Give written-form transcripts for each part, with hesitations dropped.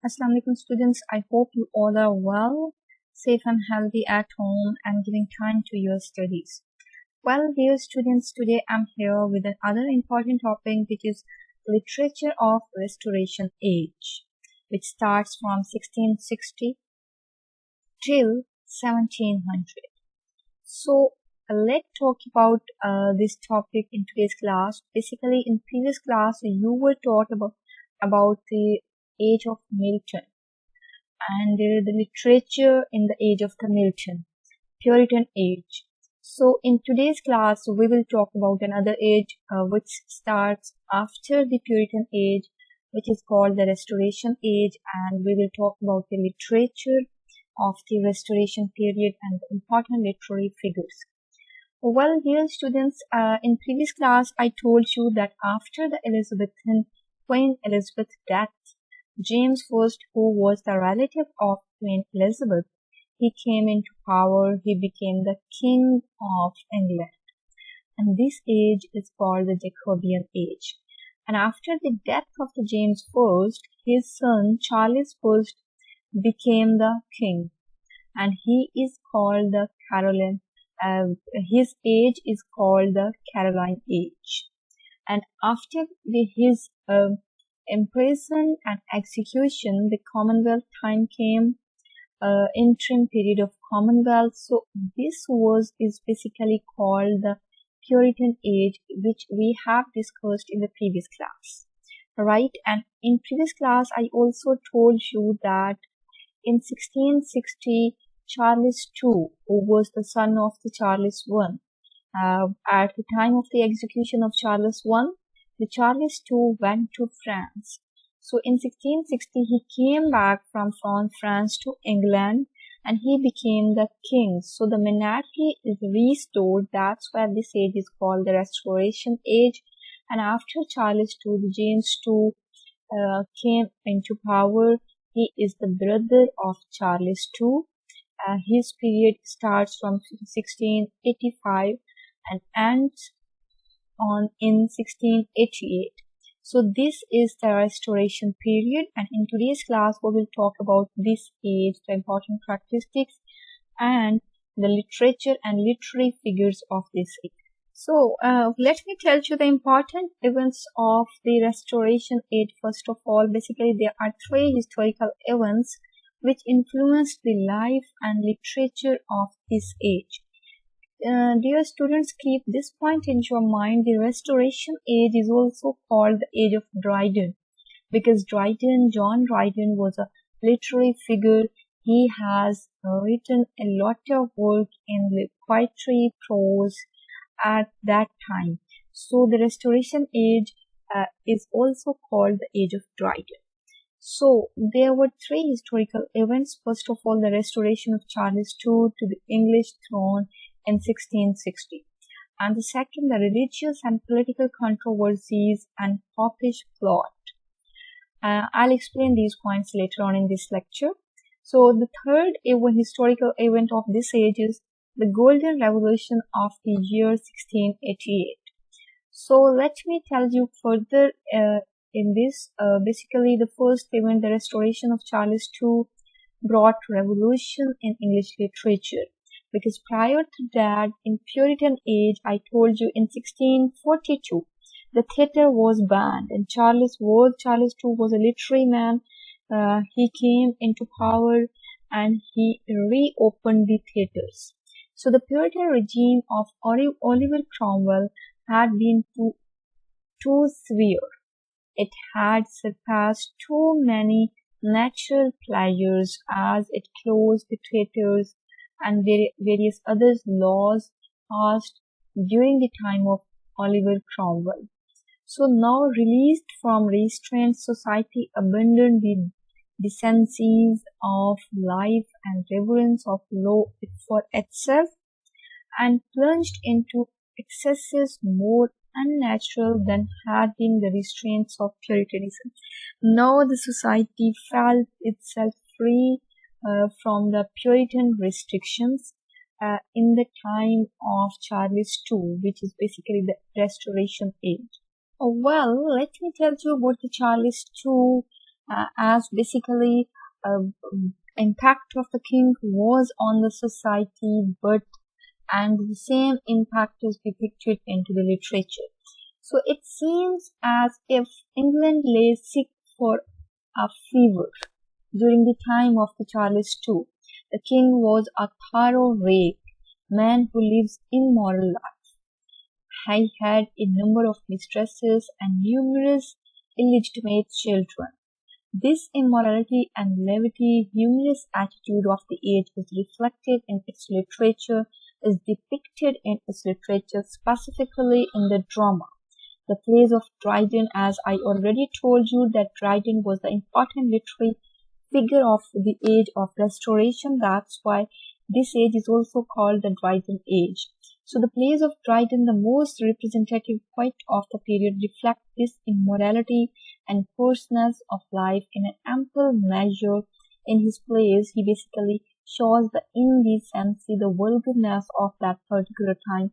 Assalamu alaikum students. I hope you all are well, safe and healthy at home and giving time to your studies. Well, dear students, today I'm here with another important topic which is literature of Restoration Age, which starts from 1660 till 1700. So let's talk about this topic in today's class. Basically, in previous class, you were taught about the age of Milton and the literature in the age of the Milton, Puritan age. So in today's class, we will talk about another age which starts after the Puritan age, which is called the Restoration age, and we will talk about the literature of the Restoration period and the important literary figures. Well, dear students, in previous class, I told you that after the Elizabethan Queen Elizabeth's death, James I, who was the relative of Queen Elizabeth, he came into power. He became the King of England. And this age is called the Jacobean age. And after the death of the James I, his son Charles I became the king. And he is called the Caroline. His age is called the Caroline age. And after his imprisonment and execution, the Commonwealth time came, interim period of Commonwealth. So this is basically called the Puritan age, which we have discussed in the previous class, right? And in previous class, I also told you that in 1660, Charles II, who was the son of the Charles I, at the time of the execution of Charles I, the Charles II went to France. So in 1660, he came back from France to England and he became the king. So the monarchy is restored. That's why this age is called the Restoration age. And after Charles II, the James II came into power. He is the brother of Charles II. His period starts from 1685 and ends in 1688. So this is the Restoration period, and in today's class we will talk about this age, the important characteristics and the literature and literary figures of this age. So let me tell you the important events of the Restoration age. First of all, basically there are three historical events which influenced the life and literature of this age. Dear students, keep this point in your mind. The Restoration age is also called the age of Dryden, because John Dryden was a literary figure. He has written a lot of work in poetry, prose at that time. So the Restoration age is also called the age of Dryden. So there were three historical events. First of all, the restoration of Charles II to the English throne in 1660. And the second, the religious and political controversies and popish plot. I'll explain these points later on in this lecture. So the third historical event of this age is the Golden Revolution of the year 1688. So let me tell you further in this. Basically, the first event, the restoration of Charles II, brought revolution in English literature. Because prior to that, in Puritan age, I told you in 1642, the theatre was banned, and Charles II was a literary man. He came into power and he reopened the theatres. So the Puritan regime of Oliver Cromwell had been too severe. It had surpassed too many natural pleasures as it closed the theatres and various other laws passed during the time of Oliver Cromwell. So now released from restraint, society abandoned the decencies of life and reverence of law for itself and plunged into excesses more unnatural than had been the restraints of Puritanism. Now the society felt itself free from the Puritan restrictions in the time of Charles II, which is basically the Restoration age. Well, let me tell you about the Charles II as basically uh, impact of the king was on the society, but and the same impact is depicted into the literature. So it seems as if England lay sick for a fever during the time of the Charles II. The king was a thorough rake, man who lives immoral life. He had a number of mistresses and numerous illegitimate children. This immorality and levity, humorous attitude of the age is reflected in its literature, is depicted in its literature, specifically in the drama. The plays of Dryden, as I already told you that Dryden was the important literary figure of the age of Restoration. That's why this age is also called the Dryden age. So the plays of Dryden, the most representative poet of the period, reflect this immorality and coarseness of life in an ample measure. In his plays, he basically shows the indecency, the vulgarness of that particular time.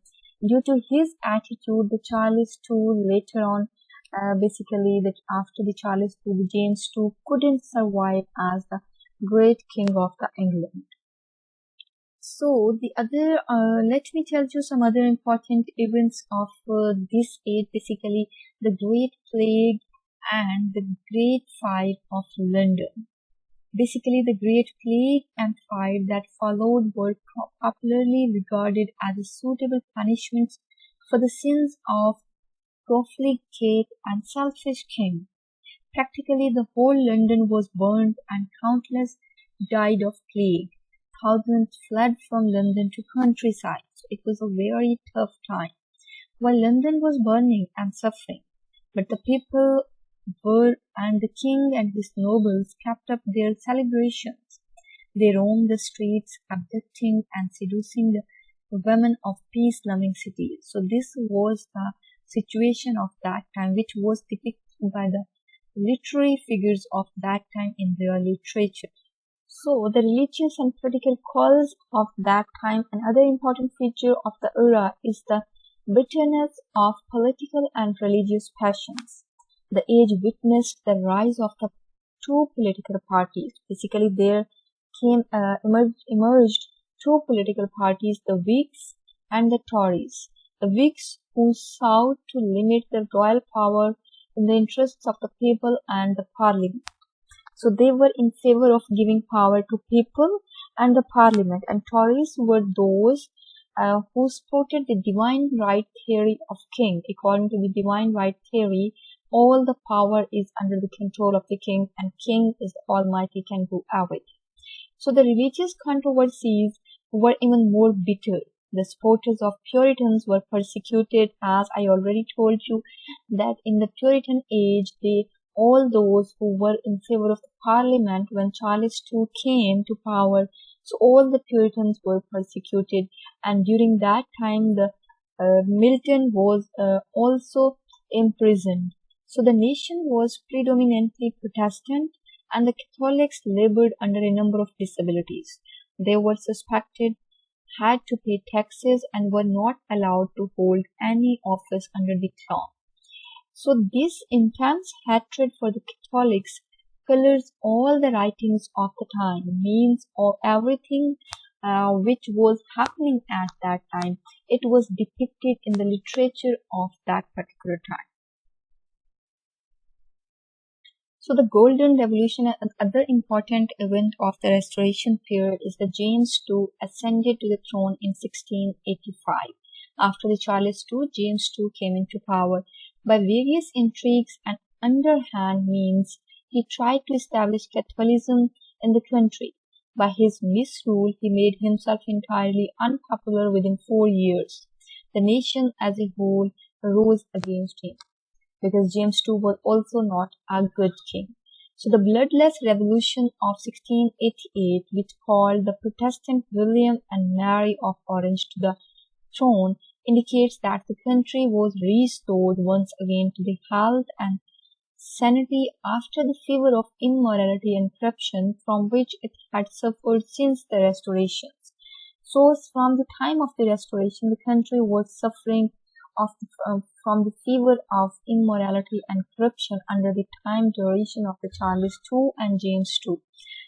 Due to his attitude, the Charles II later on, basically that after the Charles II, the James II couldn't survive as the great king of the England. So the other, let me tell you some other important events of this age, basically the Great Plague and the Great Fire of London. Basically, the Great Plague and fire that followed were popularly regarded as suitable punishments for the sins of profligate and selfish king. Practically, the whole London was burned and countless died of plague. Thousands fled from London to countryside. So it was a very tough time. While London was burning and suffering, but the people were, and the king and his nobles kept up their celebrations. They roamed the streets, abducting and seducing the women of peace-loving cities. So this was the situation of that time, which was depicted by the literary figures of that time in their literature. So the religious and political cause of that time, another important feature of the era, is the bitterness of political and religious passions. The age witnessed the rise of the two political parties. Basically, there emerged two political parties, the Whigs and the Tories. The Whigs, who sought to limit the royal power in the interests of the people and the parliament. So they were in favor of giving power to people and the parliament, and Tories were those who supported the divine right theory of king. According to the divine right theory, all the power is under the control of the king, and king is the almighty, can do everything. So the religious controversies were even more bitter. The supporters of Puritans were persecuted, as I already told you that in the Puritan age, all those who were in favor of the parliament when Charles II came to power, so all the Puritans were persecuted, and during that time the Milton was also imprisoned. So the nation was predominantly Protestant, and the Catholics labored under a number of disabilities. They were suspected, had to pay taxes, and were not allowed to hold any office under the crown. So this intense hatred for the Catholics colors all the writings of the time, means or everything which was happening at that time. It was depicted in the literature of that particular time. So the Golden Revolution, another important event of the Restoration period, is that James II ascended to the throne in 1685. After the Charles II, James II came into power. By various intrigues and underhand means, he tried to establish Catholicism in the country. By his misrule, he made himself entirely unpopular within 4 years. The nation as a whole rose against him, because James II was also not a good king. So the bloodless revolution of 1688, which called the Protestant William and Mary of Orange to the throne, indicates that the country was restored once again to the health and sanity after the fever of immorality and corruption from which it had suffered since the restorations. So from the time of the restoration, the country was suffering from the fever of immorality and corruption under the time duration of the Charles II and James II.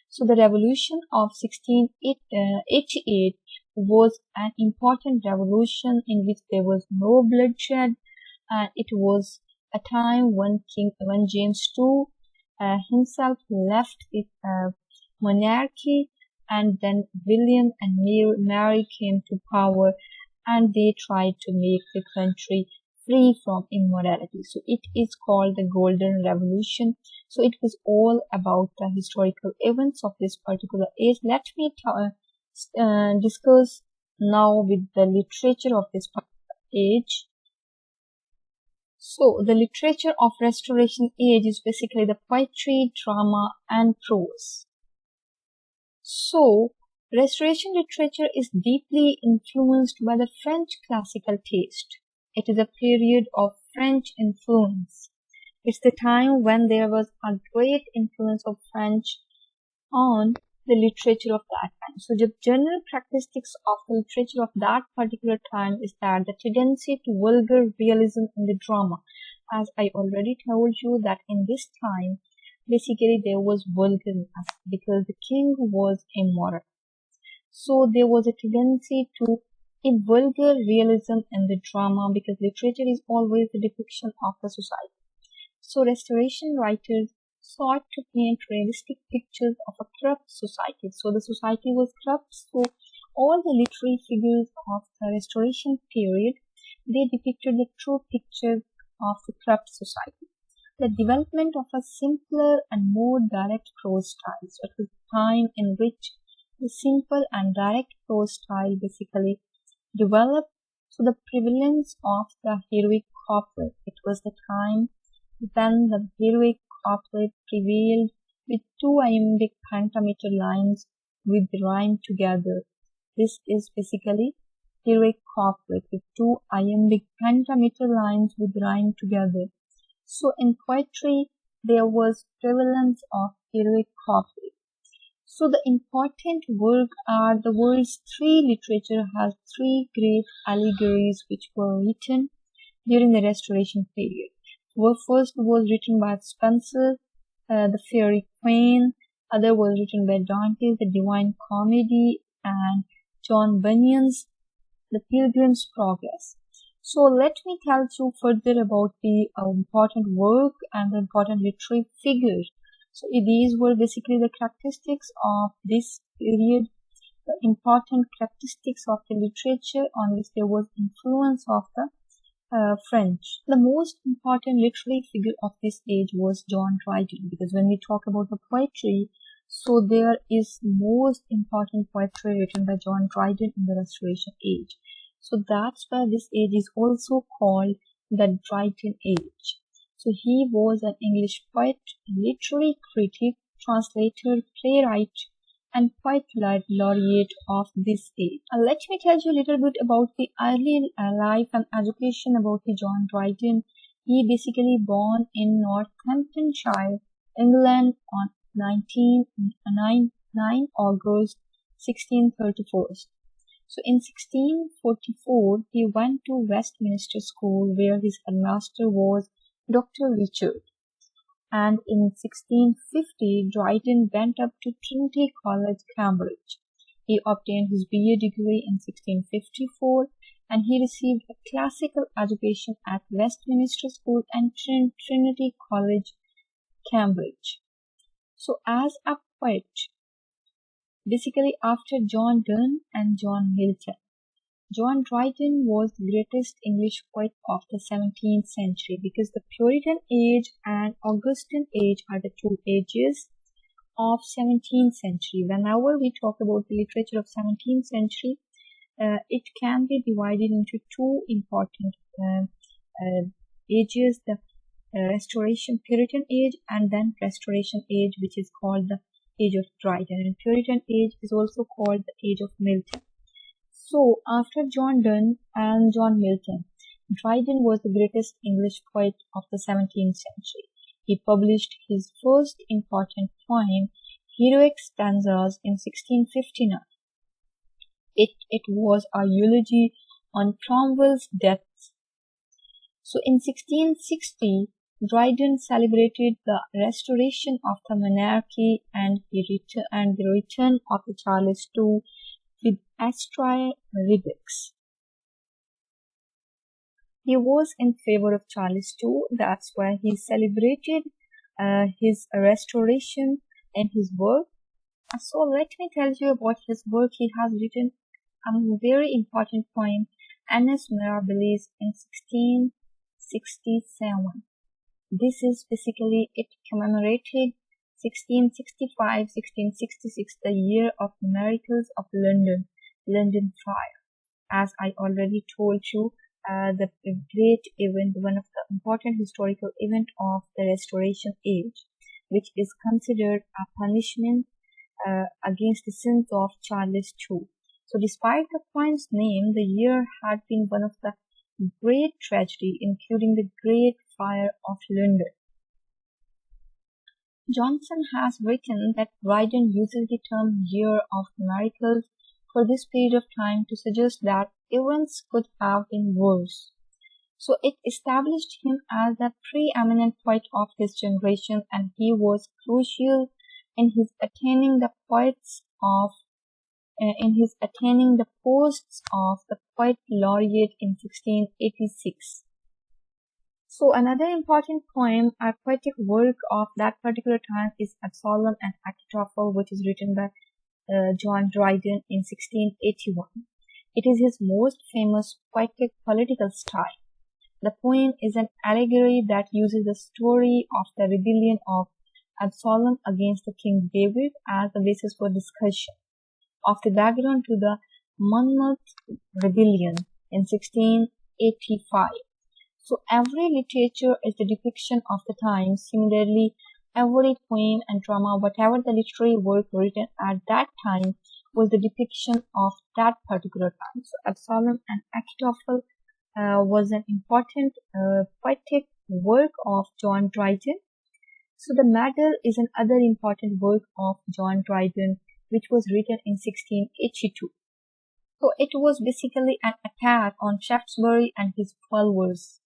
So the revolution of 1688 was an important revolution in which there was no bloodshed, and it was a time when James II himself left the monarchy, and then William and Mary came to power, and they tried to make the country free from immorality. So it is called the Golden Revolution. So it was all about the historical events of this particular age. Let me discuss now with the literature of this particular age. So the literature of Restoration age is basically the poetry, drama, and prose. So Restoration literature is deeply influenced by the French classical taste. It is a period of French influence. It's the time when there was a great influence of French on the literature of that time. So the general characteristics of the literature of that particular time is that the tendency to vulgar realism in the drama. As I already told you that in this time, basically there was vulgarness because the king was immoral. So there was a tendency to a vulgar realism in the drama because literature is always the depiction of the society. So Restoration writers sought to paint realistic pictures of a corrupt society. So the society was corrupt, so all the literary figures of the Restoration period, they depicted the true picture of the corrupt society. The development of a simpler and more direct prose style. So it was a time in which the simple and direct prose style basically developed. So the prevalence of the heroic couplet. It was the time when the heroic couplet prevailed with two iambic pentameter lines with rhyme together. This is basically heroic couplet with two iambic pentameter lines with rhyme together. So in poetry, there was prevalence of heroic couplet. So the important work are the world's three literature has three great allegories which were written during the Restoration period. The first was written by Spenser, the Fairy Queen. Other was written by Dante, the Divine Comedy, and John Bunyan's The Pilgrim's Progress. So let me tell you further about the important work and the important literary figures. So these were basically the characteristics of this period, the important characteristics of the literature on which there was influence of the French. The most important literary figure of this age was John Dryden, because when we talk about the poetry, so there is most important poetry written by John Dryden in the Restoration age. So that's why this age is also called the Dryden age. So he was an English poet, literary critic, translator, playwright, and poet laureate of this age. Let me tell you a little bit about the early life and education about the John Dryden. He basically born in Northamptonshire, England on 9 August 1634. So in 1644, he went to Westminster School where his headmaster was Dr. Richard. And in 1650, Dryden went up to Trinity College, Cambridge. He obtained his BA degree in 1654 and he received a classical education at Westminster School and Trinity College, Cambridge. So as a poet, basically after John Donne and John Milton, John Dryden was the greatest English poet of the 17th century because the Puritan age and Augustan age are the two ages of 17th century. Whenever we talk about the literature of 17th century, it can be divided into two important ages, the Restoration Puritan age and then Restoration age, which is called the age of Dryden, and Puritan age is also called the age of Milton. So after John Donne and John Milton, Dryden was the greatest English poet of the 17th century. He published his first important poem, Heroic Stanzas, in 1659. It was a eulogy on Cromwell's death So in 1660, Dryden celebrated the restoration of the monarchy and the return of the Charles II with astraea. He was in favor of Charles II. That's why he celebrated his restoration in his work. So let me tell you about his work. He has written a very important poem, Annus Mirabilis, in 1667. This is basically, it commemorated 1665-1666, the year of the miracles of London Fire. As I already told you, the great event, one of the important historical event of the Restoration Age, which is considered a punishment against the sins of Charles II. So despite the poem's name, the year had been one of the great tragedy, including the Great Fire of London. Johnson has written that Dryden uses the term year of miracles for this period of time to suggest that events could have been worse. So it established him as the preeminent poet of his generation, and he was crucial in his attaining the posts of the poet laureate in 1686. So another important poem, a poetic work of that particular time, is Absalom and Achitophel, which is written by John Dryden in 1681. It is his most famous poetic political style. The poem is an allegory that uses the story of the rebellion of Absalom against the King David as the basis for discussion of the background to the Monmouth Rebellion in 1685. So every literature is the depiction of the time. Similarly, every poem and drama, whatever the literary work written at that time, was the depiction of that particular time. So Absalom and Achitophel was an important poetic work of John Dryden. So the Medal is another important work of John Dryden, which was written in 1682. So it was basically an attack on Shaftesbury and his followers.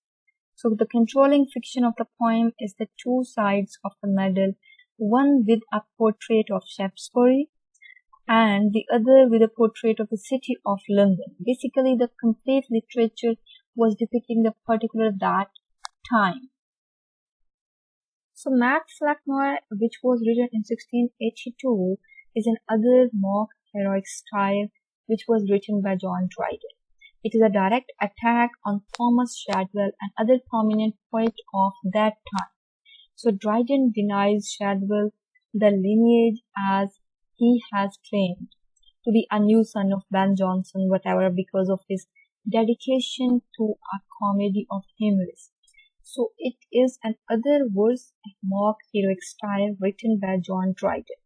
So the controlling fiction of the poem is the two sides of the medal, one with a portrait of Shaftesbury and the other with a portrait of the city of London. Basically, the complete literature was depicting the particular that time. So Max Lacknoy, which was written in 1682, is another mock heroic style which was written by John Dryden. It is a direct attack on Thomas Shadwell and other prominent poets of that time. So Dryden denies Shadwell the lineage as he has claimed to be a new son of Ben Jonson, whatever, because of his dedication to a comedy of humors. So it is another worse mock heroic style written by John Dryden.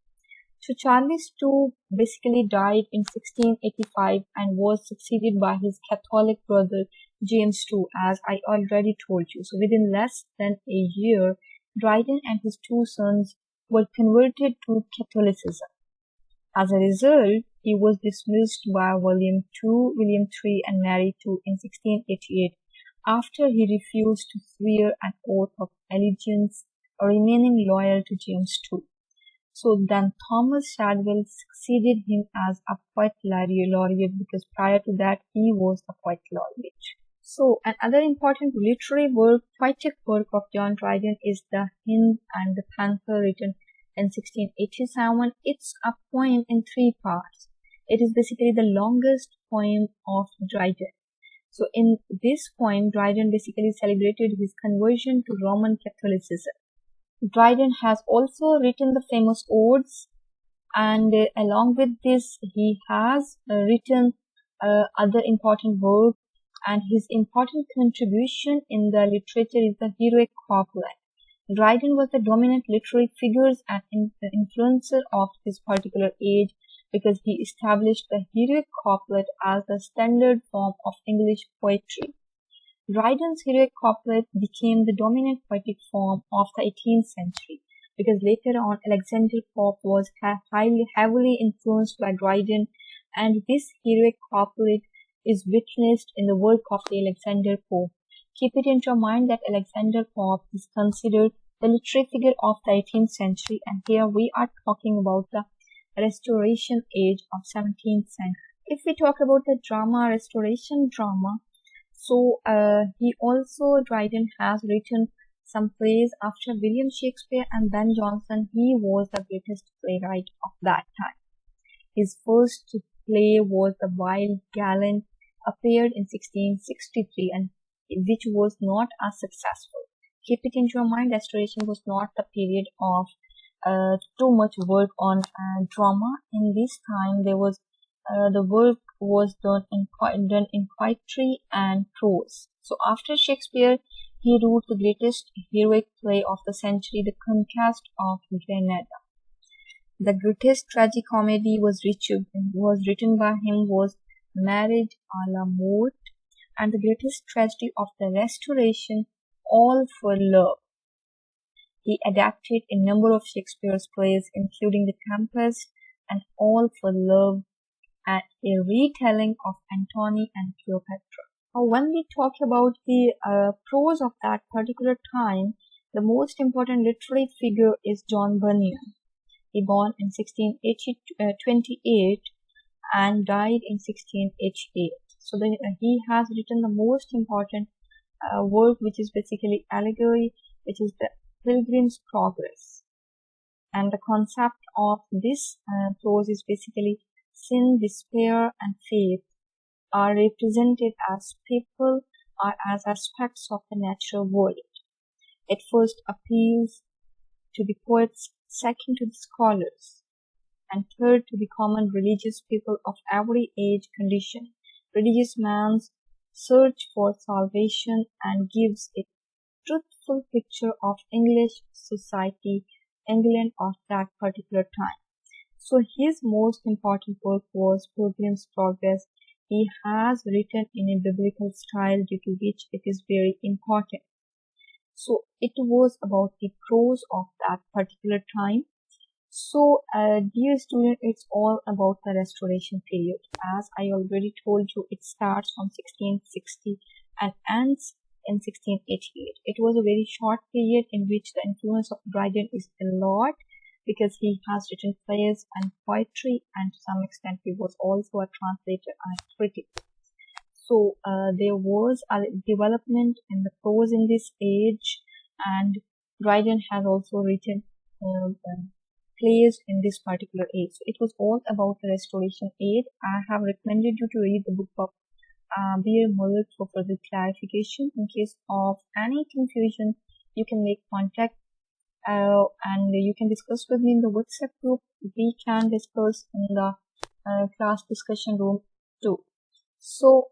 So Charles II basically died in 1685 and was succeeded by his Catholic brother James II, as I already told you. So within less than a year, Dryden and his two sons were converted to Catholicism. As a result, he was dismissed by William III, and Mary II in 1688 after he refused to swear an oath of allegiance, remaining loyal to James II. So then Thomas Shadwell succeeded him as a poet laureate, because prior to that he was a poet laureate. So another important literary work, poetic work of John Dryden is The Hind and the Panther, written in 1687. It's a poem in 3 parts. It is basically the longest poem of Dryden. So in this poem, Dryden basically celebrated his conversion to Roman Catholicism. Dryden has also written the famous odes, and along with this he has written other important works, and his important contribution in the literature is the heroic couplet. Dryden was the dominant literary figure and influencer of this particular age, because he established the heroic couplet as the standard form of English poetry. Dryden's heroic couplet became the dominant poetic form of the 18th century, because later on Alexander Pope was heavily influenced by Dryden, and this heroic couplet is witnessed in the work of the Alexander Pope. Keep it in your mind that Alexander Pope is considered the literary figure of the 18th century, and here we are talking about the Restoration age of 17th century. If we talk about the drama, Restoration drama, so he also, Dryden has written some plays after William Shakespeare and Ben Jonson. He was the greatest playwright of that time. His first play was The Wild Gallant, appeared in 1663, and which was not as successful. Keep it in your mind, Restoration was not the period of too much work on drama. In this time, there was the work was done in poetry and prose. So after Shakespeare, he wrote the greatest heroic play of the century, The Conquest of Grenada. The greatest tragicomedy was written by him was Marriage à la Mort, and the greatest tragedy of the Restoration, All for Love. He adapted a number of Shakespeare's plays, including The Tempest and All for Love, and a retelling of Antony and Cleopatra. Now, when we talk about the prose of that particular time, the most important literary figure is John Bunyan. He born in 1628 and died in 1688. So he has written the most important work, which is basically allegory, which is the Pilgrim's Progress. And the concept of this prose is basically sin, despair, and faith are represented as people or as aspects of the natural world. It first appeals to the poets, second to the scholars, and third to the common religious people of every age condition. Religious man's search for salvation, and gives a truthful picture of English society, England of that particular time. So his most important work was Pilgrim's Progress. He has written in a biblical style, due to which it is very important. So it was about the prose of that particular time. So dear student, it's all about the Restoration period. As I already told you, it starts from 1660 and ends in 1688. It was a very short period in which the influence of Dryden is a lot, because he has written plays and poetry, and to some extent he was also a translator and a critic. So there was a development in the prose in this age, and Dryden has also written plays in this particular age. So it was all about the Restoration age. I have recommended you to read the book of B.A. Muller for further clarification. In case of any confusion, you can make contact and you can discuss with me in the WhatsApp group. We can discuss in the class discussion room too. So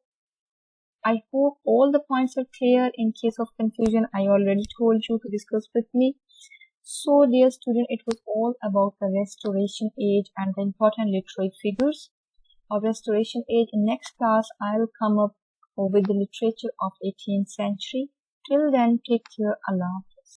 I hope all the points are clear. In case of confusion, I already told you to discuss with me. So dear student, it was all about the Restoration age and the important literary figures of Restoration age. In next class, I will come up with the literature of 18th century. Till then, take care. Allah.